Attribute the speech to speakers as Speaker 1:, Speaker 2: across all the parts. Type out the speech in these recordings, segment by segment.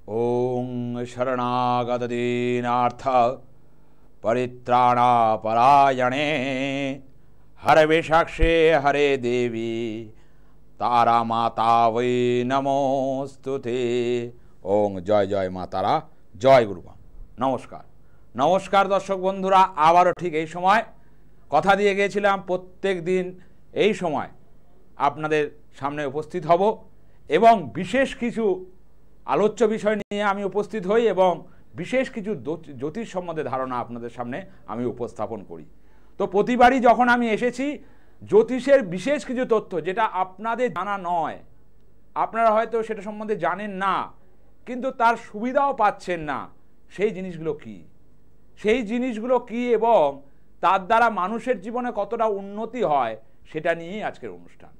Speaker 1: ওং শরণাগতদীনার্থ পরিত্রাণাপরায়ণে হরে বিশাক্ষে হরে দেবী তারা মাতা বৈ নমোস্তুতে। ওং জয় জয় মা তারা, জয় গুরুমা। নমস্কার নমস্কার দর্শক বন্ধুরা, আবারও ঠিক এই সময় কথা দিয়ে গিয়েছিলাম প্রত্যেক দিন এই সময় আপনাদের সামনে উপস্থিত হব এবং বিশেষ কিছু আলোচ্য বিষয় নিয়ে আমি উপস্থিত হই এবং বিশেষ কিছু জ্যোতিষ সম্বন্ধে ধারণা আপনাদের সামনে আমি উপস্থাপন করি। তো প্রতিবারই যখন আমি এসেছি জ্যোতিষের বিশেষ কিছু তথ্য যেটা আপনাদের জানা নয়, আপনারা হয়তো সেটা সম্বন্ধে জানেন না কিন্তু তার সুবিধাও পাচ্ছেন না, সেই জিনিসগুলো কি এবং তার দ্বারা মানুষের জীবনে কতটা উন্নতি হয় সেটা নিয়েই আজকের অনুষ্ঠান।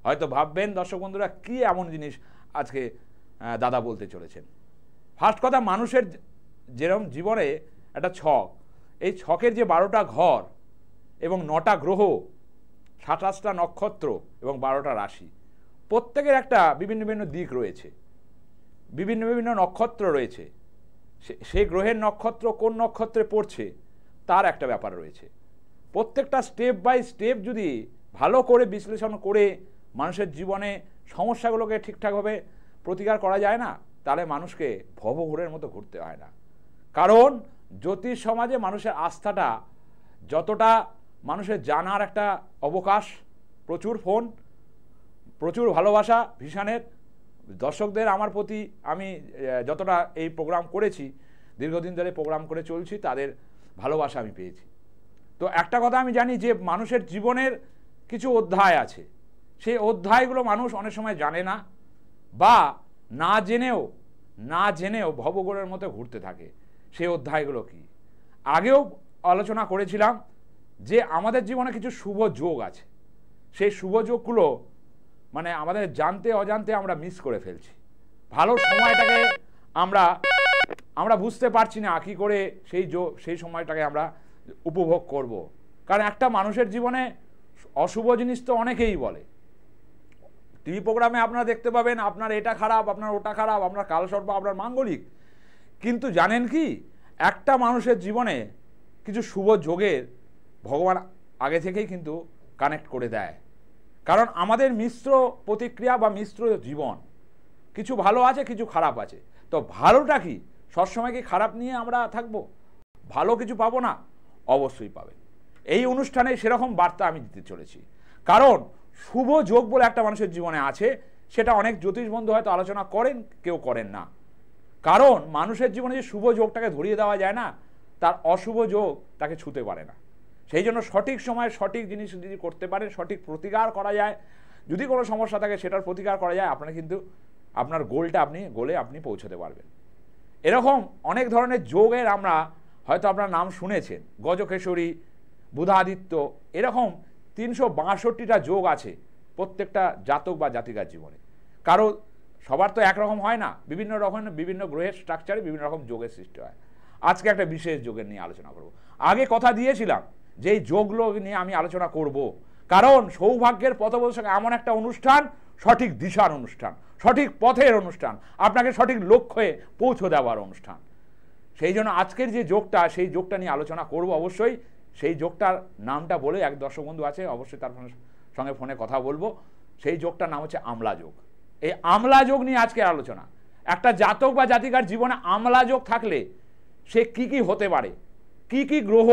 Speaker 1: হয়তো ভাববেন দর্শক বন্ধুরা কি এমন জিনিস আজকে দাদা বলতে চলেছেন। ফার্স্ট কথা, মানুষের যেরকম জীবনে একটা ছক, এই ছকের যে 12টা ঘর এবং 9টা গ্রহ, 27টা নক্ষত্র এবং 12টা রাশি, প্রত্যেকের একটা বিভিন্ন বিভিন্ন দিক রয়েছে, বিভিন্ন বিভিন্ন নক্ষত্র রয়েছে। সেই গ্রহের নক্ষত্র কোন নক্ষত্রে পড়ছে তার একটা ব্যাপার রয়েছে। প্রত্যেকটা স্টেপ বাই স্টেপ যদি ভালো করে বিশ্লেষণ করে মানুষের জীবনে সমস্যাগুলোকে ঠিকঠাকভাবে প্রতিকার করা যায় না, তাহলে মানুষকে ভবঘুরের মতো ঘুরতে হয় না। কারণ জ্যোতিষ সমাজে মানুষের আস্থাটা যতটা, মানুষের জানার একটা অবকাশ, প্রচুর ফোন, প্রচুর ভালোবাসা ভিশনের দর্শকদের আমার প্রতি আমি যতটা এই প্রোগ্রাম করেছি, দীর্ঘদিন ধরে প্রোগ্রাম করে চলছি, তাদের ভালোবাসা আমি পেয়েছি। তো একটা কথা আমি জানি যে মানুষের জীবনের কিছু অধ্যায় আছে, সেই অধ্যায়গুলো মানুষ অনেক সময় জানে না বা না জেনেও ভবঘুরের মতো ঘুরতে থাকে। সেই অধ্যায়গুলো কি আগেও আলোচনা করেছিলাম যে আমাদের জীবনে কিছু শুভ যোগ আছে, সেই শুভ যোগগুলো মানে আমাদের জানতে অজান্তে আমরা মিস করে ফেলছি। ভালো সময়টাকে আমরা বুঝতে পারছি না কি করে সেই সময়টাকে আমরা উপভোগ করব। কারণ একটা মানুষের জীবনে অশুভ জিনিস তো অনেকেই বলে, টিভি প্রোগ্রামে আপনারা দেখতে পাবেন আপনার এটা খারাপ, আপনার ওটা খারাপ, আপনার কালসর্প, আপনার মাঙ্গলিক। কিন্তু জানেন কি, একটা মানুষের জীবনে কিছু শুভ যোগের ভগবান আগে থেকেই কিন্তু কানেক্ট করে দেয়। কারণ আমাদের মিশ্র প্রতিক্রিয়া বা মিশ্র জীবন, কিছু ভালো আছে কিছু খারাপ আছে। তো ভালোটা কি সবসময় কি খারাপ নিয়ে আমরা থাকবো? ভালো কিছু পাবো না? অবশ্যই পাবেন। এই অনুষ্ঠানে সেরকম বার্তা আমি দিতে চলেছি। কারণ শুভ যোগ বলে একটা মানুষের জীবনে আছে, সেটা অনেক জ্যোতিষ বন্ধু হয়তো আলোচনা করেন, কেউ করেন না। কারণ মানুষের জীবনে যে শুভ যোগটাকে ধরিয়ে দেওয়া যায় না, তার অশুভ যোগ তাকে ছুঁতে পারে না। সেই জন্য সঠিক সময়ে সঠিক জিনিস যদি করতে পারেন, সঠিক প্রতিকার করা যায়, যদি কোনো সমস্যা থাকে সেটার প্রতিকার করা যায়, আপনার কিন্তু আপনার গোলে আপনি পৌঁছতে পারবেন। এরকম অনেক ধরনের যোগের আমরা হয়তো আপনার নাম শুনেছেন, গজকেশরী, বুধাদিত্য, এরকম 362টা যোগ আছে প্রত্যেকটা জাতক বা জাতিকার জীবনে। সবার তো একরকম হয় না, বিভিন্ন রকম বিভিন্ন গ্রহের স্ট্রাকচারে বিভিন্ন রকম যোগের সৃষ্টি হয়। আজকে একটা বিশেষ যোগের নিয়ে আলোচনা করব। আগে কথা দিয়েছিলাম যে এই যোগগুলো নিয়ে আমি আলোচনা করব, কারণ সৌভাগ্যের পথপ্রদর্শক এমন একটা অনুষ্ঠান, সঠিক দিশার অনুষ্ঠান, সঠিক পথের অনুষ্ঠান, আপনাকে সঠিক লক্ষ্যে পৌঁছে দেওয়ার অনুষ্ঠান। সেই জন্য আজকের যে যোগটা, সেই যোগটা নিয়ে আলোচনা করব অবশ্যই। সেই যোগটার নামটা বলে, এক দর্শক বন্ধু আছে অবশ্যই তার সঙ্গে ফোনে কথা বলবো। সেই যোগটার নাম হচ্ছে আমলা যোগ। এই আমলা যোগ নিয়ে আজকের আলোচনা। একটা জাতক বা জাতিকার জীবনে আমলা যোগ থাকলে সে কি কি হতে পারে, কি কি গ্রহ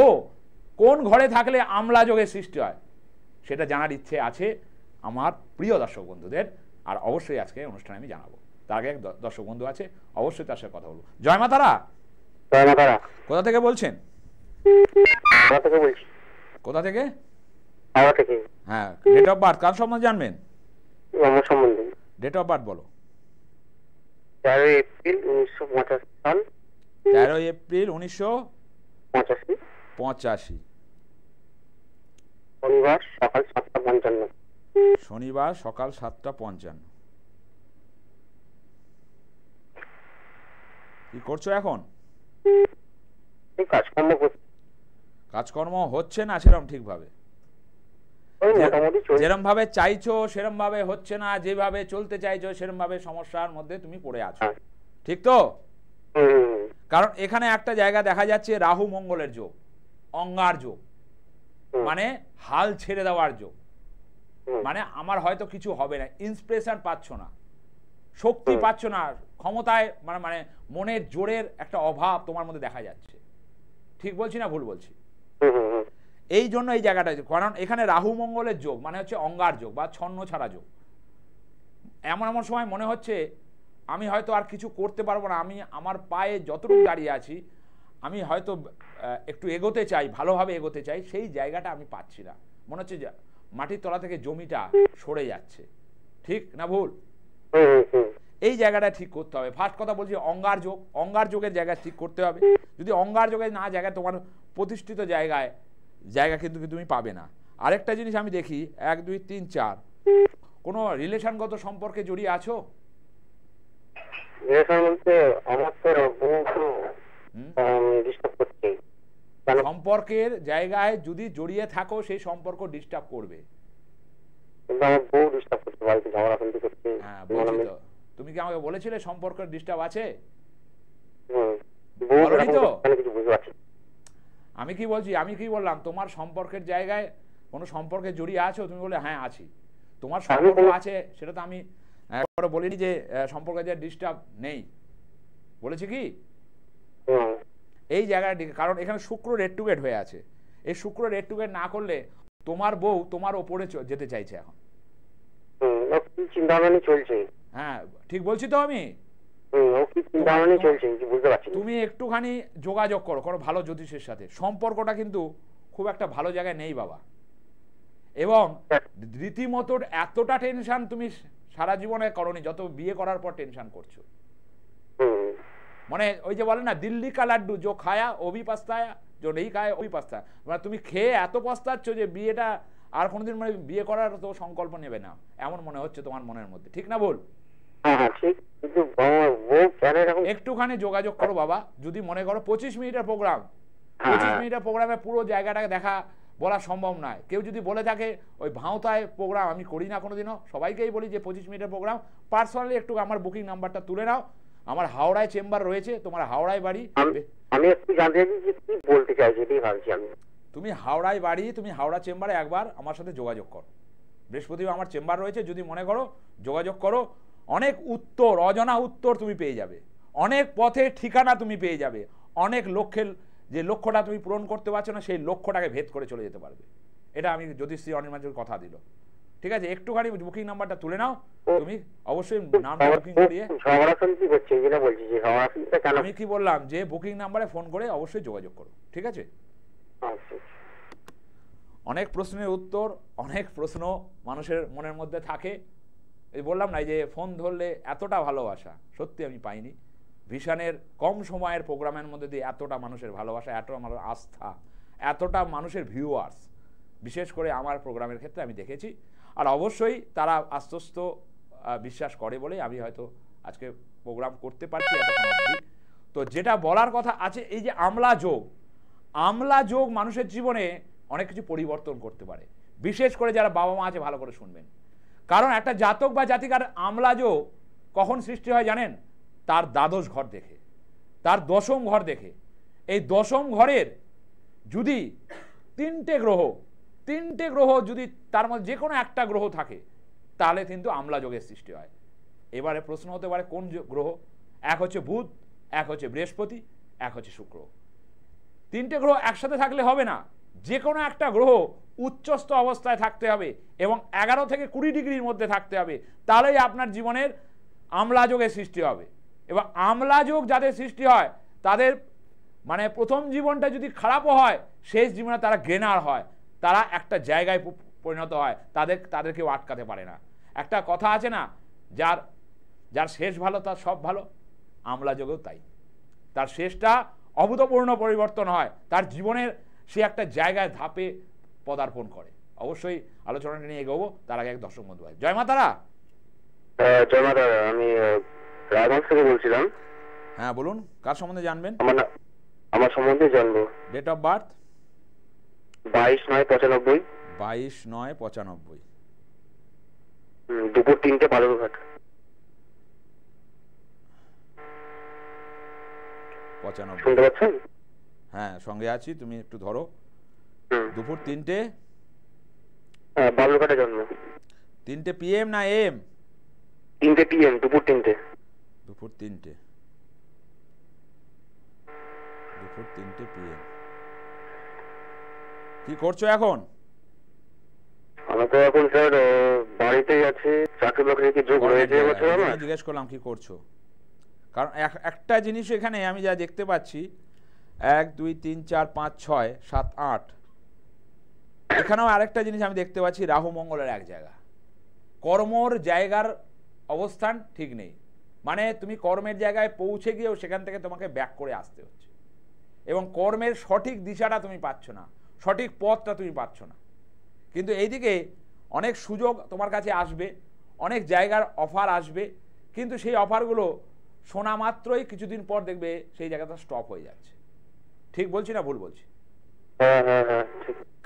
Speaker 1: কোন ঘরে থাকলে আমলা যোগের সৃষ্টি হয়, সেটা জানার ইচ্ছে আছে আমার প্রিয় দর্শক বন্ধুদের। আর অবশ্যই আজকে অনুষ্ঠানে আমি জানাবো। তার আগে এক দর্শক বন্ধু আছে, অবশ্যই তার সাথে কথা বলবো। জয় মা তারা। কোথা থেকে বলছেন? কোথা থেকে? হ্যাঁ, ডেট অফ বার্থ কার সম্বন্ধে জানবেন? ডেট অফ বার্থ বলো।
Speaker 2: 13 এপ্রিল 1985 সাল।
Speaker 1: 13 এপ্রিল 1985।
Speaker 2: শনিবার সকাল 7:55।
Speaker 1: শনিবার সকাল 7:55। কি করছো এখন? কাজকর্ম হচ্ছে না সেরকম ঠিকভাবে? যেরকম ভাবে চাইছো সেরকম ভাবে হচ্ছে না, যেভাবে চলতে চাইছো সেরকম ভাবে সমস্যার মধ্যে তুমি পড়ে আছো। ঠিক তো?
Speaker 2: হুম
Speaker 1: কারণ এখানে একটা জায়গা দেখা যাচ্ছে রাহু মঙ্গলের যোগ, অঙ্গার যোগ, মানে হাল ছেড়ে দেওয়ার যোগ। মানে আমার হয়তো কিছু হবে না, ইন্সপিরেশন পাচ্ছ না, শক্তি পাচ্ছ না, ক্ষমতায় মানে মানে মনের জোরের একটা অভাব তোমার মধ্যে দেখা যাচ্ছে। ঠিক বলছি না ভুল বলছি? এই জন্য এই জায়গাটা, কারণ এখানে রাহু মঙ্গলের যোগ মানে হচ্ছে অঙ্গার যোগ বা ছন্ন ছাড়া যোগ। এমন এমন সময় মনে হচ্ছে আমি হয়তো আর কিছু করতে পারবো না, আমি আমার পায়ে যতটুকু দাঁড়িয়ে আছি আমি হয়তো একটু এগোতে চাই, ভালোভাবে এগোতে চাই, সেই জায়গাটা আমি পাচ্ছি না। মনে হচ্ছে যে মাটির তলা থেকে জমিটা সরে যাচ্ছে। ঠিক না ভুল? এই জায়গাটা ঠিক করতে হবে। ফার্স্ট কথা বলছি অঙ্গার যোগ, অঙ্গার যোগের জায়গা ঠিক করতে হবে। যদি অঙ্গার যোগের না জায়গায় তোমার প্রতিষ্ঠিত জায়গা কিন্তু তুমি পাবে না। আরেকটা জিনিস আমি দেখি 1 2 3 4 কোনো রিলেশনগত সম্পর্কে জড়িয়ে আছো?
Speaker 2: রিলেশন বলতে আমার তো বউ ডিস্টার্ব করছে।
Speaker 1: সম্পর্কের জায়গায় যদি জড়িয়ে থাকো সেই সম্পর্ক ডিস্টার্ব করবে।
Speaker 2: কিন্তু আমার বউ ডিস্টার্ব করছে, বাড়িতে ঝগড়াঝাটি করছে।
Speaker 1: হ্যাঁ বলছি তো, তুমি কি আমাকে বলেছিলে সম্পর্কের ডিস্টার্ব আছে?
Speaker 2: বউ
Speaker 1: বলোনি তো?
Speaker 2: কিছু বুঝতে পারছি।
Speaker 1: আমি কি বলছি, আমি কি বললাম তোমার সম্পর্কের জায়গায় কোনো সম্পর্কে জড়িয়ে আছো? তুমি বলে হ্যাঁ আছি। তোমার সম্পর্ক আছে সেটা তো আমি একবার বলিনি যে সম্পর্কের যে ডিস্টার্ব নেই, বলেছি কি? এই জায়গাটা, কারণ এখানে শুক্র রেড টু গেট হয়ে আছে। এই শুক্র রেড টু গেট না করলে তোমার বউ তোমার ওপরে যেতে চাইছে এখন।
Speaker 2: চিন্তাভাবনা চলছে।
Speaker 1: হ্যাঁ ঠিক বলছি তো আমি? তুমি একটুখানি যোগাযোগ করো কোনো ভালো জ্যোতিষের সাথে, সম্পর্কটা কিন্তু খুব একটা ভালো জায়গায় নেই বাবা। এবং রীতিমতো এতটা টেনশন তুমি সারা জীবনে করনি যত বিয়ে করার পর টেনশন করছো। মানে ওই যে বলে না দিল্লি কা লাড্ডু জো খায়া ওভি পাস্তায়া, জো নেই খায় ওভি পাস্তা। মানে তুমি খেয়ে এত পস্তাচ্ছ যে বিয়েটা আর কোনোদিন মানে বিয়ে করার তো সংকল্প নেবে না, এমন মনে হচ্ছে তোমার মনের মধ্যে। ঠিক না বল? একটুখানি যোগাযোগ করো বাবা। যদি মনে করো 25 মিনিটের প্রোগ্রাম, 25 মিনিটের প্রোগ্রামে পুরো জায়গাটাকে দেখা বলা সম্ভব নয়। কেউ যদি বলে থাকে ওই ভাঁওতায় প্রোগ্রাম আমি করি না কোনোদিনও, সবাইকেই বলি যে 25 মিনিটের প্রোগ্রাম পার্সোনালি একটু আমার বুকিং নাম্বারটা তুলে নাও। আমার হাওড়ায় চেম্বার রয়েছে, তোমার হাওড়ায় বাড়ি,
Speaker 2: আমি একটু জানতে চাইছি যে কি বলতে চাইছি এটাই ভাবছি আমি।
Speaker 1: তুমি হাওড়ায় বাড়ি, তুমি হাওড়া চেম্বারে একবার আমার সাথে যোগাযোগ করো। বৃহস্পতিবার আমার চেম্বার রয়েছে, যদি মনে করো যোগাযোগ করো। অনেক উত্তর, অজানা উত্তর তুমি পেয়ে যাবে, অনেক পথে ঠিকানা তুমি পেয়ে যাবে, অনেক লক্ষ্যের যে লক্ষ্যটা তুমি পূরণ করতে পারছো না সেই লক্ষ্যটাকে ভেদ করে চলে যেতে পারবে। এটা আমি জ্যোতিষী অনির্বাণের কথা দিল। ঠিক আছে, একটুখানি বুকিং নাম্বারটা তুলে নাও তুমি, অবশ্যই নামটা বুকিং করিয়ে। আমি কি বললাম যে বুকিং নাম্বারে ফোন করে অবশ্যই যোগাযোগ করো। ঠিক আছে? অনেক প্রশ্নের উত্তর, অনেক প্রশ্ন মানুষের মনের মধ্যে থাকে। এই বললাম না, এই যে ফোন ধরলে এতটা ভালোবাসা সত্যি আমি পাইনি। ভিশনের কম সময়ের প্রোগ্রামের মধ্যে দিয়ে এতটা মানুষের ভালোবাসা, এতটা মানুষের আস্থা, এতটা মানুষের ভিউয়ার্স, বিশেষ করে আমার প্রোগ্রামের ক্ষেত্রে আমি দেখেছি। আর অবশ্যই তারা আশ্বস্ত বিশ্বাস করে বলেই আমি হয়তো আজকে প্রোগ্রাম করতে পারছি এতক্ষণ অবধি। তো যেটা বলার কথা আছে, এই যে আমলা যোগ মানুষের জীবনে অনেক কিছু পরিবর্তন করতে পারে। বিশেষ করে যারা বাবা মা আছে ভালো করে শুনবেন, কারণ একটা জাতক বা জাতিকার আমলা যোগ কখন সৃষ্টি হয় জানেন? তার দ্বাদশ ঘর দেখে, তার দশম ঘর দেখে। এই দশম ঘরের যদি তিনটে গ্রহ যদি তার মধ্যে যে কোনো একটা গ্রহ থাকে তাহলে কিন্তু আমলা যোগের সৃষ্টি হয়। এবারে প্রশ্ন হতে পারে কোন গ্রহ? এক হচ্ছে বুধ, এক হচ্ছে বৃহস্পতি, এক হচ্ছে শুক্র। তিনটে গ্রহ একসাথে থাকলে হবে না, যে কোনো একটা গ্রহ উচ্চস্থ অবস্থায় থাকতে হবে এবং 11 থেকে 20 ডিগ্রির মধ্যে থাকতে হবে, তাহলেই আপনার জীবনের আমলা যোগের সৃষ্টি হবে। এবার আমলা যোগ যাদের সৃষ্টি হয় তাদের মানে প্রথম জীবনটা যদি খারাপও হয়, শেষ জীবনে তারা গেনার হয়, তারা একটা জায়গায় পরিণত হয়, তাদের কেউ আটকাতে পারে না। একটা কথা আছে না, যার শেষ ভালো তার সব ভালো। আমলা যোগেও তাই, তার শেষটা অভূতপূর্ণ পরিবর্তন হয়, তার জীবনের সে একটা জায়গায় ধাপে পদার্পণ করে। অবশ্যই আলোচনাটা নিয়ে এগোবো, তার আগে এক দর্শক বন্ধু হয়। জয় মাতারা।
Speaker 2: জয় মাতারা, আমি রায়গঞ্জ থেকে বলছিলাম।
Speaker 1: হ্যাঁ বলুন, কার সম্বন্ধে জানবেন?
Speaker 2: আমার সম্বন্ধে জানবো।
Speaker 1: Date of birth
Speaker 2: 22/9/95।
Speaker 1: 22/9/95।
Speaker 2: দুপুর 3টে 15 ঘাট।
Speaker 1: 95।
Speaker 2: শুনতে পাচ্ছেন?
Speaker 1: হ্যাঁ সঙ্গে আছি, তুমি একটু ধরো। দুপুর 3টে,
Speaker 2: বালুরঘাটে জন্ম।
Speaker 1: 3টে PM না AM?
Speaker 2: 3টে PM, দুপুর 3টে।
Speaker 1: দুপুর 3টে, দুপুর 3টে PM। কি করছো এখন?
Speaker 2: আমি তো এখন স্যার বাড়িতেই আছি। চাকরি বাকরি কি যোগ হয়েছে এবছর আমার?
Speaker 1: আমি জিজ্ঞেস করলাম কি করছো, কারণ একটা জিনিস এখানে আমি যা দেখতে পাচ্ছি 1 2 3 4 5 6 7 8, এখানেও আরেকটা জিনিস আমি দেখতে পাচ্ছি, রাহু মঙ্গলের এক জায়গা। কর্মর জায়গার অবস্থান ঠিক নেই, মানে তুমি কর্মের জায়গায় পৌঁছে গিয়েও সেখান থেকে তোমাকে ব্যাক করে আসতে হচ্ছে, এবং কর্মের সঠিক দিশাটা তুমি পাচ্ছ না, সঠিক পথটা তুমি পাচ্ছ না। কিন্তু এইদিকে অনেক সুযোগ তোমার কাছে আসবে, অনেক জায়গার অফার আসবে, কিন্তু সেই অফারগুলো শোনা মাত্রই কিছুদিন পর দেখবে সেই জায়গাটা স্টপ হয়ে যাচ্ছে। ঠিক বলছি না ভুল বলছি?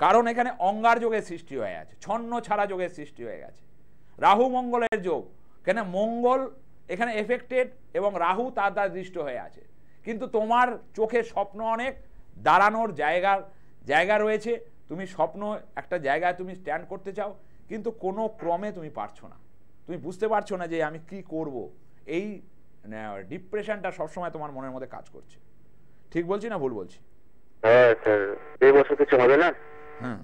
Speaker 1: কারণ এখানে অঙ্গার যোগের সৃষ্টি হয়ে আছে, ছন্ন ছাড়া যোগের সৃষ্টি হয়ে গেছে, রাহু মঙ্গলের যোগ। কেন মঙ্গল এখানে এফেক্টেড এবং রাহু তার দ্বারা দৃষ্ট হয়ে আছে, কিন্তু তোমার চোখে স্বপ্ন অনেক, দাঁড়ানোর জায়গা রয়েছে, তুমি স্বপ্ন একটা জায়গায় তুমি স্ট্যান্ড করতে চাও, কিন্তু কোনো ক্রমে তুমি পারছো না, তুমি বুঝতে পারছো না যে আমি কি করব। এই ডিপ্রেশনটা সবসময় তোমার মনের মধ্যে কাজ করছে। ঠিক বলছি না ভুল বলছি?
Speaker 2: হ্যাঁ স্যার, এই বছর কিছু হবে না।
Speaker 1: হ্যাঁ,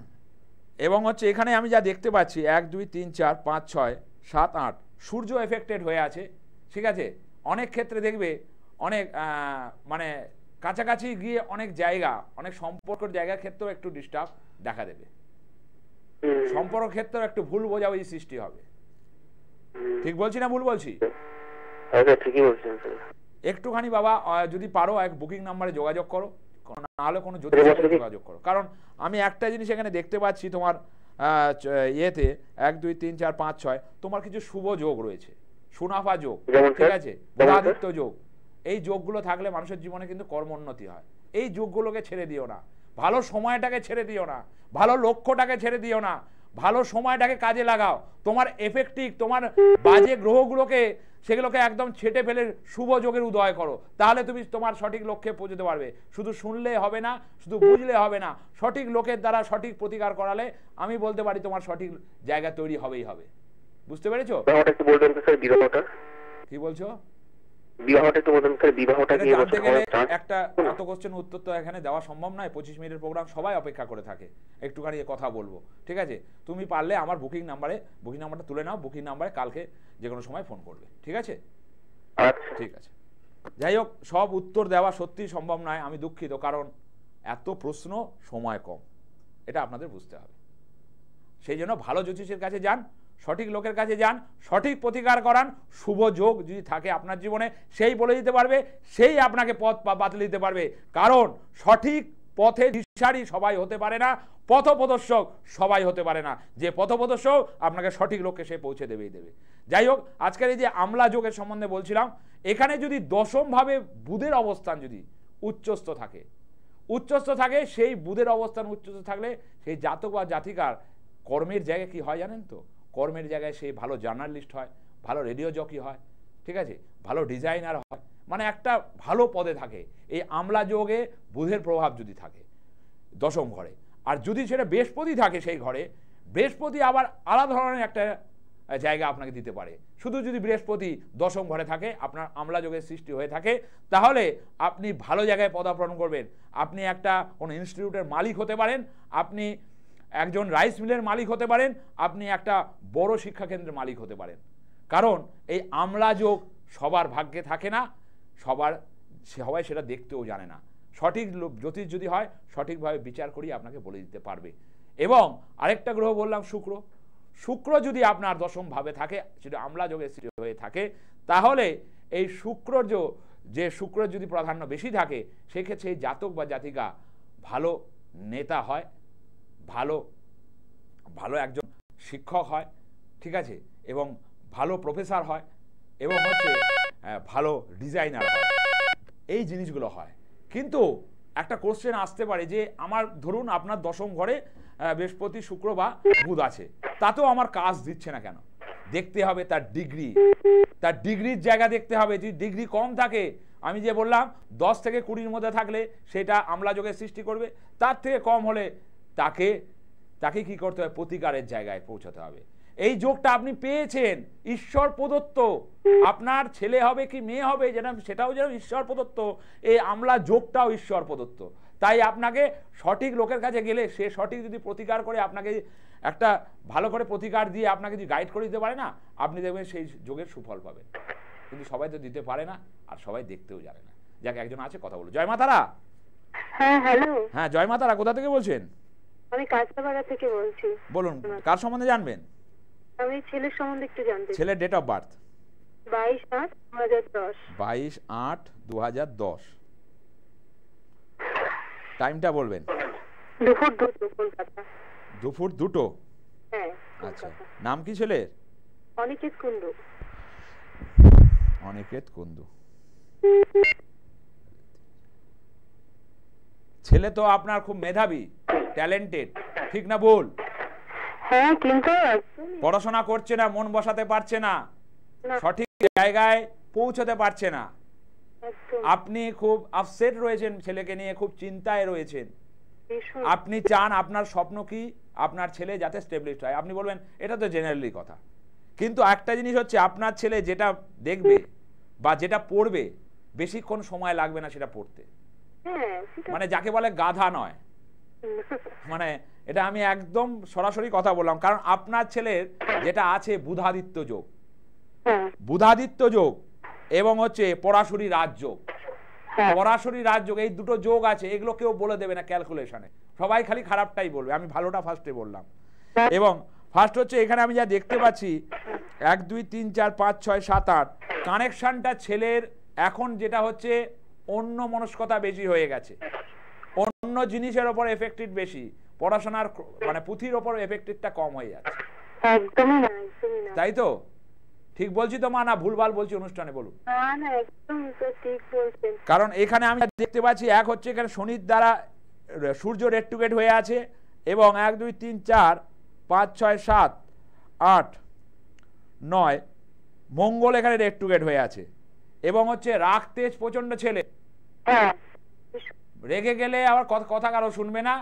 Speaker 1: এবং হচ্ছে এখানে আমি যা দেখতে পাচ্ছি 1 2 3 4 5 6 7 8 সূর্য এফেক্টেড হয়ে আছে। ঠিক আছে, অনেক ক্ষেত্রে দেখবে অনেক মানে কাছাকাছি গিয়ে অনেক জায়গা, অনেক সম্পর্কের জায়গার ক্ষেত্রেও একটু ডিস্টার্ব দেখা দেবে, সম্পর্ক ক্ষেত্রেও একটু ভুল বোঝাবুঝি সৃষ্টি হবে। ঠিক বলছি না ভুল বলছি?
Speaker 2: ঠিকই বলছেন স্যার।
Speaker 1: একটুখানি বাবা যদি পারো এক বুকিং নাম্বারে যোগাযোগ করো, নাহলে কোনো জ্যোতিষের সাথে যোগাযোগ করো। কারণ আমি একটা জিনিস এখানে দেখতে পাচ্ছি তোমার ইয়েতে 1 2 3 4 5 6 তোমার কিছু শুভ যোগ রয়েছে, সুনাফা যোগ, ঠিক আছে, বুধাদিত্য যোগ। এই যোগগুলো থাকলে মানুষের জীবনে কিন্তু কর্মোন্নতি হয়। এই যোগগুলোকে ছেড়ে দিও না, ভালো সময়টাকে ছেড়ে দিও না, ভালো লক্ষ্যটাকে ছেড়ে দিও না, ভালো সময়টাকে কাজে লাগাও। তোমার এফেক্টিভ তোমার বাজে গ্রহগুলোকে সেগুলোকে একদম ছেটে ফেলে শুভ যোগের উদয় করো, তাহলে তুমি তোমার সঠিক লক্ষ্যে পৌঁছতে পারবে। শুধু শুনলে হবে না, শুধু বুঝলে হবে না, সঠিক লোকের দ্বারা সঠিক প্রতিকার করালে আমি বলতে পারি তোমার সঠিক জায়গা তৈরি হবেই হবে। বুঝতে পেরেছো? কি বলছো? একটা এত কোশ্চেন উত্তর তো এখানে দেওয়া সম্ভব নয়, 25 মিনিটের প্রোগ্রাম, সবাই অপেক্ষা করে থাকে, একটুখানি কথা বলবো। ঠিক আছে, তুমি পারলে আমার বুকিং নাম্বারটা তুলে নাও, বুকিং নাম্বারে কালকে যে কোনো সময় ফোন করবে। ঠিক আছে? ঠিক আছে। যাই হোক, সব উত্তর দেওয়া সত্যি সম্ভব নয়, আমি দুঃখিত, কারণ এত প্রশ্ন, সময় কম, এটা আপনাদের বুঝতে হবে। সেই জন্য ভালো জ্যোতিষের কাছে যান, সঠিক লোকের কাছে যান, সঠিক প্রতিকার করান। শুভ যোগ যদি থাকে আপনার জীবনে, সেই বলে দিতে পারবে, সেই আপনাকে পথ বাতলে দিতে পারবে। কারণ সঠিক পথে দিশারি সবাই হতে পারে না, পথপ্রদর্শক সবাই হতে পারে না। যে পথপ্রদর্শক আপনাকে সঠিক লক্ষ্যে সে পৌঁছে দেবেই দেবে। যাই হোক, আজকের এই যে আমলা যোগের সম্বন্ধে বলছিলাম, এখানে যদি দশমভাবে বুধের অবস্থান যদি উচ্চস্থ থাকে, সেই বুধের অবস্থান উচ্চস্থ থাকলে সেই জাতক বা জাতিকার কর্মের জায়গায় কি হয় জানেন তো? কর্মের জায়গায় সে ভালো জার্নালিস্ট হয়, ভালো রেডিও জকি হয়, ঠিক আছে, ভালো ডিজাইনার হয়, মানে একটা ভালো পদে থাকে। এই আমলা যোগে বুধের প্রভাব যদি থাকে দশম ঘরে, আর যদি সেটা বৃহস্পতি থাকে সেই ঘরে, বৃহস্পতি আবার আলাদা ধরনের একটা জায়গা আপনাকে দিতে পারে। শুধু যদি বৃহস্পতি দশম ঘরে থাকে, আপনার আমলা যোগের সৃষ্টি হয়ে থাকে, তাহলে আপনি ভালো জায়গায় পদার্পণ করবেন। আপনি একটা কোনো ইনস্টিটিউটের মালিক হতে পারেন, আপনি একজন রাইস মিলের মালিক হতে পারেন, আপনি একটা বড় শিক্ষাকেন্দ্রের মালিক হতে পারেন। কারণ এই আমলা যোগ সবার ভাগ্যে থাকে না, সবাই সেটা দেখতেও জানে না। সঠিক জ্যোতিষ যদি হয়, সঠিকভাবে বিচার করি আপনাকে বলে দিতে পারবে। এবং আরেকটা গ্রহ বললাম শুক্র যদি আপনার দশম ভাবে থাকে, সেটা আমলা যোগের সৃষ্টি হয়ে থাকে, তাহলে এই শুক্র যদি প্রাধান্য বেশি থাকে, সেক্ষেত্রে এই জাতক বা জাতিকা ভালো নেতা হয়, ভালো একজন শিক্ষক হয়, ঠিক আছে, এবং ভালো প্রফেসর হয়, এবং হচ্ছে ভালো ডিজাইনার হয়, এই জিনিসগুলো হয়। কিন্তু একটা কোশ্চেন আসতে পারে যে আমার ধরুন আপনার দশম ঘরে বৃহস্পতি, শুক্র বা বুধ আছে, তাতেও আমার কাজ দিচ্ছে না কেন? দেখতে হবে তার ডিগ্রি, তার ডিগ্রির জায়গা দেখতে হবে। যদি ডিগ্রি কম থাকে, আমি যে বললাম 10 থেকে 20-র মধ্যে থাকলে সেটা আমলা যোগের সৃষ্টি করবে, তার থেকে কম হলে তাকে কি করতে হবে, প্রতিকারের জায়গায় পৌঁছাতে হবে। এই যোগটা আপনি পেয়েছেন, ঈশ্বর প্রদত্ত। আপনার ছেলে হবে কি মেয়ে হবে সেটাও যেন ঈশ্বর প্রদত্ত, এই আমলা যোগটাও ঈশ্বর প্রদত্ত। তাই আপনাকে সঠিক লোকের কাছে গেলে সে সঠিক যদি প্রতিকার করে, আপনাকে একটা ভালো করে প্রতিকার দিয়ে আপনাকে যদি গাইড করে দিতে পারে না, আপনি দেখবেন সেই যোগের সুফল পাবেন। কিন্তু সবাই তো দিতে পারে না, আর সবাই দেখতেও জানে না। যাকে একজন আছে, কথা বলো। জয় মাতারা।
Speaker 3: হ্যাঁ হ্যালো।
Speaker 1: হ্যাঁ জয় মাতারা, কোথা থেকে বলছেন?
Speaker 3: আমি কাঁচরাপাড়া থেকে বলছি।
Speaker 1: বলুন, কার সম্বন্ধে জানবেন?
Speaker 3: আমি ছেলের সম্বন্ধে একটু জানতে চাই।
Speaker 1: ছেলের ডেট অফ বার্থ?
Speaker 3: 22/8/2010।
Speaker 1: 22/8/2010। টাইমটা বলবেন?
Speaker 3: দুপুর 2টো, কলকাতা।
Speaker 1: দুপুর 2টো?
Speaker 3: হ্যাঁ।
Speaker 1: আচ্ছা, নাম কি ছেলের?
Speaker 3: অনিকেত কুন্ডু।
Speaker 1: অনিকেত কুন্ডু। ছেলে তো আপনার খুব মেধাবী, ট্যালেন্টেড, ঠিক না ভুল?
Speaker 3: হ্যাঁ, কিন্তু
Speaker 1: পড়াশোনা করছে না, মন বসাতে পারছে না, সঠিক জায়গায় পৌঁছতে পারছে না। আপনি খুব আপসেট রয়েছেন ছেলেকে নিয়ে, খুব চিন্তায় রয়েছেন। আপনি চান, আপনার স্বপ্ন কি আপনার ছেলে যাতে স্টেবলিশড হয়। আপনি বলবেন এটা তো জেনারেলি কথা, কিন্তু একটা জিনিস হচ্ছে, আপনার ছেলে যেটা দেখবে বা যেটা পড়বে, বেশিক্ষণ সময় লাগবে না সেটা পড়তে। মানে যাকে বলে গাধা নয়, মানে এটা আমি একদম সরাসরি কথা বললাম। কারণ আপনার ছেলের যেটা আছে বুধাদিত্য যোগ, বুধাদিত্য যোগ এবং হচ্ছে পরাশরী রাজযোগ। পরাশরী রাজযোগ, এই দুটো যোগ আছে, এগুলো কেউ বলে দেবে না ক্যালকুলেশনে। সবাই খালি খারাপটাই বলবে, আমি ভালোটা ফার্স্টে বললাম। এবং ফার্স্ট হচ্ছে এখানে আমি যা দেখতে পাচ্ছি 1 2 3 4 5 6 7 8 কানেকশনটা ছেলের এখন যেটা হচ্ছে অন্য মনস্কতা বেশি হয়ে গেছে, অন্য জিনিসের উপর এফেক্টেড বেশি, পড়াশোনার মানে পুঁথির উপর এফেক্টেডটা কম হয়ে যাচ্ছে।
Speaker 3: একদমই না, একদমই না।
Speaker 1: তাই তো? ঠিক বলছি তো মা, না ভুলভাল বলছি অনুষ্ঠানে? বলুন।
Speaker 3: না না, একদম তো ঠিক বলছেন।
Speaker 1: কারণ এখানে আমি দেখতে পাচ্ছি, এক হচ্ছে এখানে শনির দ্বারা সূর্য রেট্রোগেট হয়ে আছে, এবং 1 2 3 4 5 6 7 8 9 মঙ্গল এখানে রেট্রোগেট হয়ে আছে, এবং হচ্ছে রাগ তেজ প্রচন্ড ছেলে। রেগে গেলে আবার কথা কারো শুনবে না,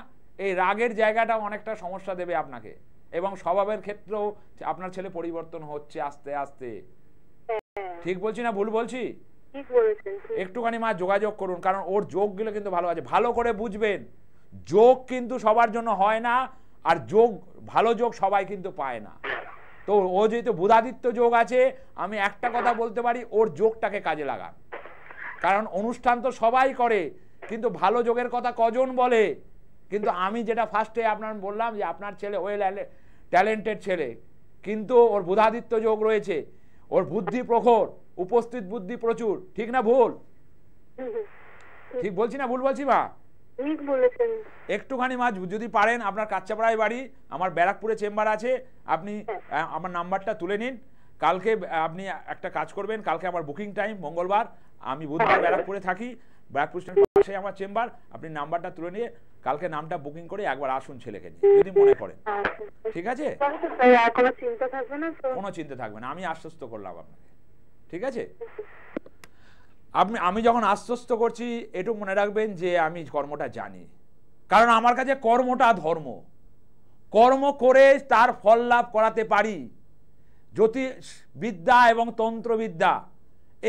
Speaker 1: এই রাগের জায়গাটা অনেকটা সমস্যা দেবে আপনাকে। এবং স্বভাবের ক্ষেত্রেও আপনার ছেলে পরিবর্তন হচ্ছে আস্তে আস্তে। ঠিক বলছি না ভুল বলছি?
Speaker 3: ঠিক বলেছেন।
Speaker 1: একটুখানি মা যোগাযোগ করুন, কারণ ওর যোগগুলো কিন্তু ভালো আছে। ভালো করে বুঝবেন, যোগ কিন্তু সবার জন্য হয় না, আর যোগ ভালো যোগ সবাই কিন্তু পায় না। তো ও যেহেতু বুধাদিত্য যোগ আছে, আমি একটা কথা বলতে পারি, ওর যোগটাকে কাজে লাগান। কারণ অনুষ্ঠান তো সবাই করে, কিন্তু ভালো যোগের কথা কজন বলে? কিন্তু আমি যেটা ফার্স্টে আপনার বললাম যে আপনার ছেলে ওয়েল ট্যালেন্টেড ছেলে, কিন্তু ওর বুধাদিত্য যোগ রয়েছে, ওর বুদ্ধি প্রখর, উপস্থিত বুদ্ধি প্রচুর। ঠিক না ভুল? ঠিক বলছি না ভুল বলছি মা?
Speaker 3: ঠিক বলেছেন।
Speaker 1: একটুখানি মা যদি পারেন, আপনার কাচ্চাপাড়ায় বাড়ি, আমার ব্যারাকপুরে চেম্বার আছে, আপনি আমার নাম্বারটা তুলে নিন। কালকে আপনি একটা কাজ করবেন, কালকে আমার বুকিং টাইম মঙ্গলবার, আমি বুধবার ব্যারাকপুরে থাকি, ব্যারাকপুর স্টেশনের পাশে আমার চেম্বার। আপনি নাম্বারটা তুলে নিয়ে কালকে নামটা বুকিং করে একবার আসুন ছেলেকে নিয়ে, যদি মনে করেন। ঠিক আছে?
Speaker 3: কোনো চিন্তা থাকবে না তো?
Speaker 1: কোনো চিন্তা থাকবে না, আমি আশ্বস্ত করলাম আপনাকে। ঠিক আছে? আমি যখন আশ্বস্ত করছি, এটুকু মনে রাখবেন যে আমি কর্মটা জানি। কারণ আমার কাছে কর্মটা ধর্ম, কর্ম করে তার ফল লাভ করাতে পারি। জ্যোতিষ বিদ্যা এবং তন্ত্রবিদ্যা,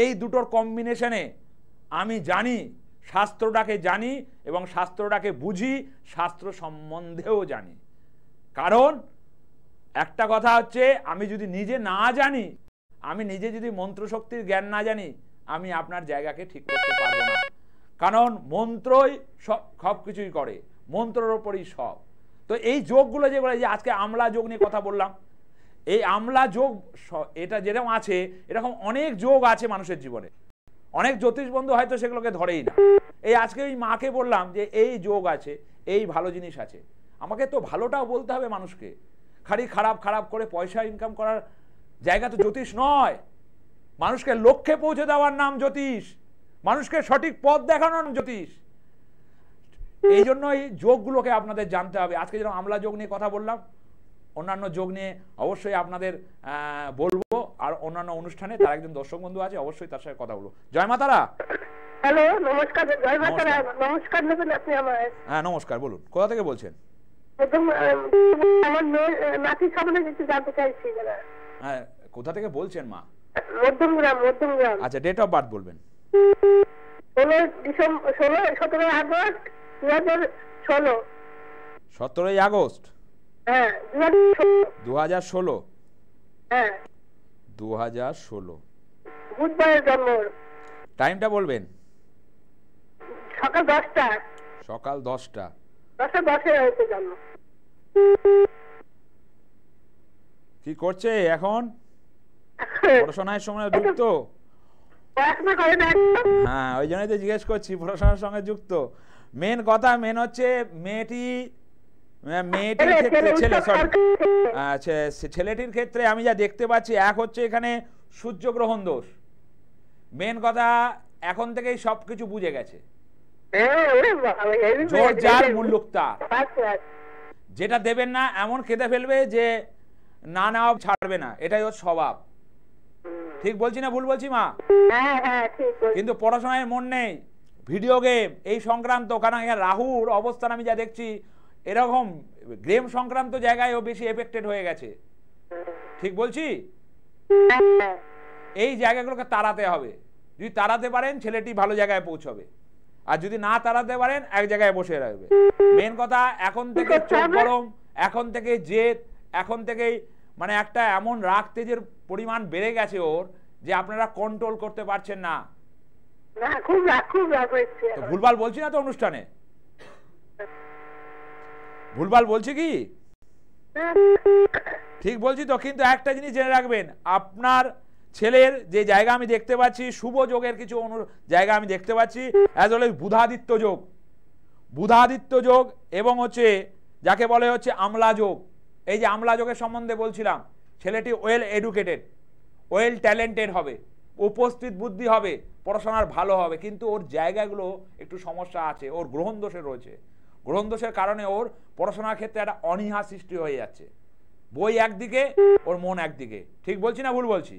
Speaker 1: এই দুটোর কম্বিনেশনে আমি জানি, শাস্ত্রটাকে জানি এবং শাস্ত্রটাকে বুঝি, শাস্ত্র সম্বন্ধেও জানি। কারণ একটা কথা হচ্ছে, আমি যদি নিজে না জানি, আমি নিজে যদি মন্ত্রশক্তির জ্ঞান না জানি, আমি আপনার জায়গাকে ঠিক করতে পারবো না। কারণ মন্ত্রই সব কিছুই করে, মন্ত্রের ওপরই সব। তো এই যোগগুলো যেগুলো, যে আজকে আমলা যোগ নিয়ে কথা বললাম, এই আমলা যোগ এটা যেরকম আছে, এরকম অনেক যোগ আছে মানুষের জীবনে। অনেক জ্যোতিষ বন্ধু হয়তো সেগুলোকে ধরেই না। এই আজকে ওই মাকে বললাম যে এই যোগ আছে, এই ভালো জিনিস আছে। আমাকে তো ভালোটাও বলতে হবে মানুষকে, খালি খারাপ খারাপ করে পয়সা ইনকাম করার জায়গা তো জ্যোতিষ নয়। মানুষকে লক্ষ্যে পৌঁছে দেওয়ার নাম জ্যোতিষ, মানুষকে সঠিক পথ দেখানোর জ্যোতিষ। এই জন্য এই যোগগুলোকে আপনাদের জানতে হবে। আজকে যেরকম আমলা যোগ নিয়ে কথা বললাম, অন্যান্য যোগ নিয়ে অবশ্যই আপনাদের বলবো, আর অন্যান্য অনুষ্ঠানে তার একজন দর্শক বন্ধু আছে, অবশ্যই তার সাথে কথা বলবো। জয় মা তারা।
Speaker 3: হ্যালো, নমস্কার। জয় মা তারা। নমস্কার নেবেন আপনি আমায়?
Speaker 1: হ্যাঁ নমস্কার, বলুন কোথা থেকে বলছেন?
Speaker 3: আমার নাতি সামনে কিছু জানতে চাইছি।
Speaker 1: হ্যাঁ কোথা থেকে বলছেন মা?
Speaker 3: মধ্যমগ্রাম।
Speaker 1: আচ্ছা, ডেট অফ বার্থ বলবেন।
Speaker 3: 17 আগস্ট 2016।
Speaker 1: 17 আগস্ট?
Speaker 3: হ্যাঁ
Speaker 1: 2016।
Speaker 3: হ্যাঁ
Speaker 1: 2016
Speaker 3: বুধবারের জন্ম।
Speaker 1: টাইমটা বলবেন?
Speaker 3: সকাল 10টা।
Speaker 1: সকাল 10টা।
Speaker 3: 10:10 হয়েছে জন্ম।
Speaker 1: কি করছে এখন? পড়াশোনার সময় যুক্ত?
Speaker 3: পড়াশোনা করে না।
Speaker 1: হ্যাঁ ওই জন্যই তো জিজ্ঞেস করছি, পড়াশোনার সঙ্গে যুক্ত। মেন কথা হচ্ছে মেয়েটির ক্ষেত্রে ছেলেটির ক্ষেত্রে আমি যা দেখতে পাচ্ছি, এক হচ্ছে এখানে সূর্যগ্রহণ দোষ। মেন কথা এখন থেকেই সবকিছু বুঝে গেছে। জোর যার মুল্লুক তার। যেটা দেবেন না এমন কেঁদে ফেলবে যে না নেওয়া ছাড়বে না, এটাই ওর স্বভাব। ঠিক বলছি না ভুল বলছি মা? কিন্তু পড়াশোনায় মন নেই, ভিডিও গেম এই সংক্রান্ত, কারণ রাহুর অবস্থান আমি যা দেখছি এরকম গেম সংক্রান্ত জায়গায় ও বেশি এফেক্টেড হয়ে গেছে। ঠিক বলছি? এই জায়গাগুলোকে তাড়াতে হবে। যদি তাড়াতে পারেন ছেলেটি ভালো জায়গায় পৌঁছবে, আর যদি না তাড়াতে পারেন এক জায়গায় বসে রাখবে। মেন কথা এখন থেকে চোখ গরম, এখন থেকে জেদ, এখন থেকেই মানে একটা এমন রাগ তেজের পরিমাণ বেড়ে গেছে ওর যে আপনারা কন্ট্রোল করতে পারছেন না। ভুলভাল বলছি না তো অনুষ্ঠানে? ভুলভাল বলছি কি? ঠিক বলছি তো? কিন্তু একটা জিনিস জেনে রাখবেন, আপনার ছেলের যে জায়গা আমি দেখতে পাচ্ছি, শুভ যোগের কিছু জায়গা আমি দেখতে পাচ্ছি, অ্যাজ ওয়েল বুধাদিত্য যোগ, বুধাদিত্য যোগ, এবং হচ্ছে যাকে বলে হচ্ছে আমলা যোগ। এই যে আমলা যোগের সম্বন্ধে বলছিলাম, ছেলেটি ওয়েল এডুকেটেড, ওয়েল ট্যালেন্টেড হবে, উপস্থিত বুদ্ধি হবে, পড়াশোনার ভালো হবে, কিন্তু ওর জায়গাগুলো একটু সমস্যা আছে। ওর গ্রহণ দোষে রয়েছে। গ্রহণ দোষের কারণে ওর পড়াশোনার ক্ষেত্রে একটা অনীহা সৃষ্টি হয়ে যাচ্ছে। বই একদিকে, ওর মন একদিকে। ঠিক বলছি না ভুল বলছি?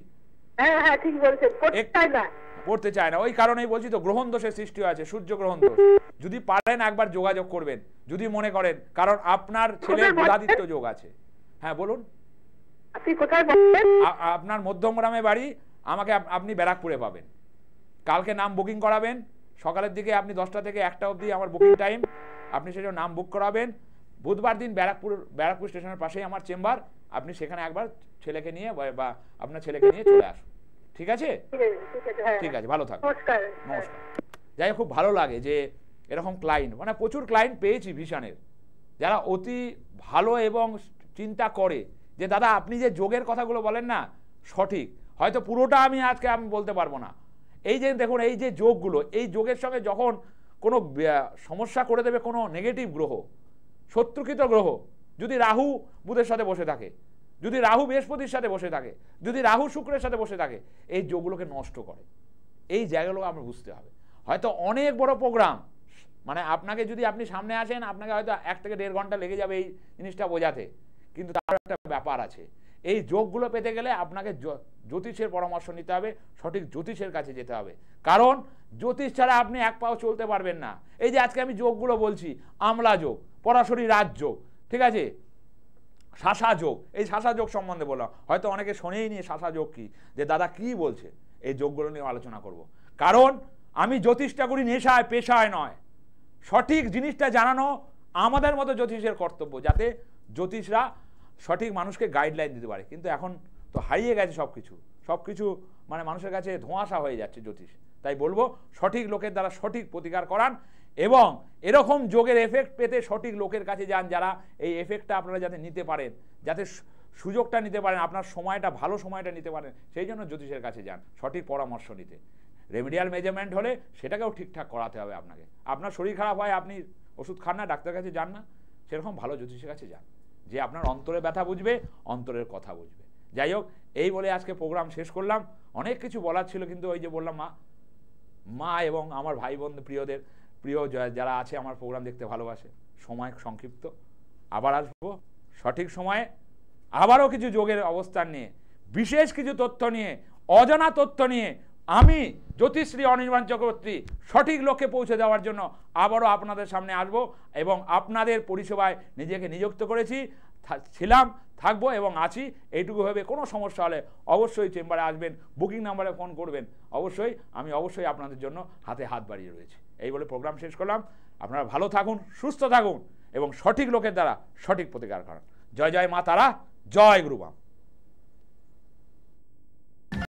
Speaker 1: পড়তে চায় না, ওই কারণেই বলছি তো, গ্রহণ দোষের সৃষ্টি আছে, সূর্য গ্রহণ দোষ। যদি পারেন একবার যোগাযোগ করবেন, যদি মনে করেন, কারণ আপনার ছেলের বুধাদিত্য যোগ আছে। হ্যাঁ বলুন। আপনার মধ্যমগ্রামে বাড়ি, আমাকে আপনি ব্যারাকপুরে পাবেন। কালকে নাম বুকিং করাবেন, সকালের দিকে আপনি 10টা থেকে 1টা অবধি আমার বুকিং টাইম, আপনি সেটা নাম বুক করাবেন। বুধবার দিন ব্যারাকপুর স্টেশনের পাশেই আমার চেম্বার, আপনি সেখানে একবার ছেলেকে নিয়ে বা আপনার ছেলেকে নিয়ে চলে আসুন। ঠিক আছে? ঠিক আছে, ভালো থাকবেন। নমস্কার। যাই হোক, খুব ভালো লাগে যে এরকম ক্লায়েন্ট, মানে প্রচুর ক্লায়েন্ট পেয়েছি ভিশনের, যারা অতি ভালো এবং চিন্তা করে যে দাদা আপনি যে যোগের কথাগুলো বলেন না সঠিক, হয়তো পুরোটা আমি আজকে বলতে পারবো না। এই যে দেখুন, এই যে যোগগুলো, এই যোগের সঙ্গে যখন কোনো সমস্যা করে দেবে কোনো নেগেটিভ গ্রহ, শত্রুকৃত গ্রহ, যদি রাহু বুধের সাথে বসে থাকে, যদি রাহু বৃহস্পতির সাথে বসে থাকে, যদি রাহু শুক্রের সাথে বসে থাকে, এই যোগগুলোকে নষ্ট করে। এই জায়গাগুলোকে আমরা বুঝতে হবে। হয়তো অনেক বড় প্রোগ্রাম, মানে আপনাকে যদি আপনি সামনে আসেন, আপনাকে হয়তো 1 থেকে 1.5 ঘন্টা লেগে যাবে এই জিনিসটা বোঝাতে, কিন্তু তার একটা ব্যাপার আছে। এই যোগগুলো পেতে গেলে আপনাকে জ্যোতিষের পরামর্শ নিতে হবে, সঠিক জ্যোতিষের কাছে যেতে হবে, কারণ জ্যোতিষ ছাড়া আপনি এক পাও চলতে পারবেন না। এই যে আজকে আমি যোগগুলো বলছি, আমলা যোগ, পরাশরী রাজযোগ, ঠিক আছে, শাসা যোগ, এই শাসা যোগ সম্বন্ধে বললাম, হয়তো অনেকে শোনেই নিয়ে শাসা যোগ কি, যে দাদা কি বলছে, এই যোগগুলো নিয়ে আলোচনা করব। কারণ আমি জ্যোতিষটা করি নেশায়, পেশায় নয়। সঠিক জিনিসটা জানানো আমাদের মতো জ্যোতিষের কর্তব্য, যাতে জ্যোতিষরা সঠিক মানুষকে গাইডলাইন দিতে পারে। কিন্তু এখন তো হারিয়ে গেছে সব কিছু মানে মানুষের কাছে ধোঁয়াশা হয়ে যাচ্ছে জ্যোতিষ। তাই বলবো সঠিক লোকের দ্বারা সঠিক প্রতিকার করান, এবং এরকম যোগের এফেক্ট পেতে সঠিক লোকের কাছে যান, যারা এই এফেক্টটা আপনারা যাতে নিতে পারেন, যাতে সুযোগটা নিতে পারেন, আপনার সময়টা ভালো সময়টা নিতে পারেন, সেই জন্য জ্যোতিষের কাছে যান সঠিক পরামর্শ নিতে। রেমিডিয়াল মেজারমেন্ট হলে সেটাকেও ঠিকঠাক করাতে হবে আপনাকে। আপনার শরীর খারাপ হয়, আপনি ওষুধ খান না, ডাক্তারের কাছে যান না, সেরকম ভালো জ্যোতিষের কাছে যান, যে আপনার অন্তরে ব্যথা বুঝবে, অন্তরের কথা বুঝবে। যাই হোক, এই বলে আজকে প্রোগ্রাম শেষ করলাম। অনেক কিছু বলার ছিল, কিন্তু ওই যে বললাম মা এবং আমার ভাই বোন প্রিয় যারা আছে আমার প্রোগ্রাম দেখতে ভালোবাসে, সময় সংক্ষিপ্ত, আবার আসবো সঠিক সময়ে আবারও কিছু যোগের অবস্থান নিয়ে, বিশেষ কিছু তথ্য নিয়ে, অজানা তথ্য নিয়ে আমি জ্যোতিষশ্রী অনির্বাণ চক্রবর্তী সঠিক লক্ষ্যে পৌঁছে দেওয়ার জন্য আবারও আপনাদের সামনে আসব এবং আপনাদের পরিষেবায় নিজেকে নিযুক্ত করেছি, ছিলাম, থাকবো এবং আছি। এইটুকু ভেবে কোনো সমস্যা হলে অবশ্যই চেম্বারে আসবেন, বুকিং নাম্বারে ফোন করবেন, আমি অবশ্যই আপনাদের জন্য হাতে হাত বাড়িয়ে রয়েছি। এই বলে প্রোগ্রাম শেষ করলাম। আপনারা ভালো থাকুন, সুস্থ থাকুন এবং সঠিক লোকের দ্বারা সঠিক প্রতিকার করান। জয় জয় মা তারা, জয় গুরুবাম।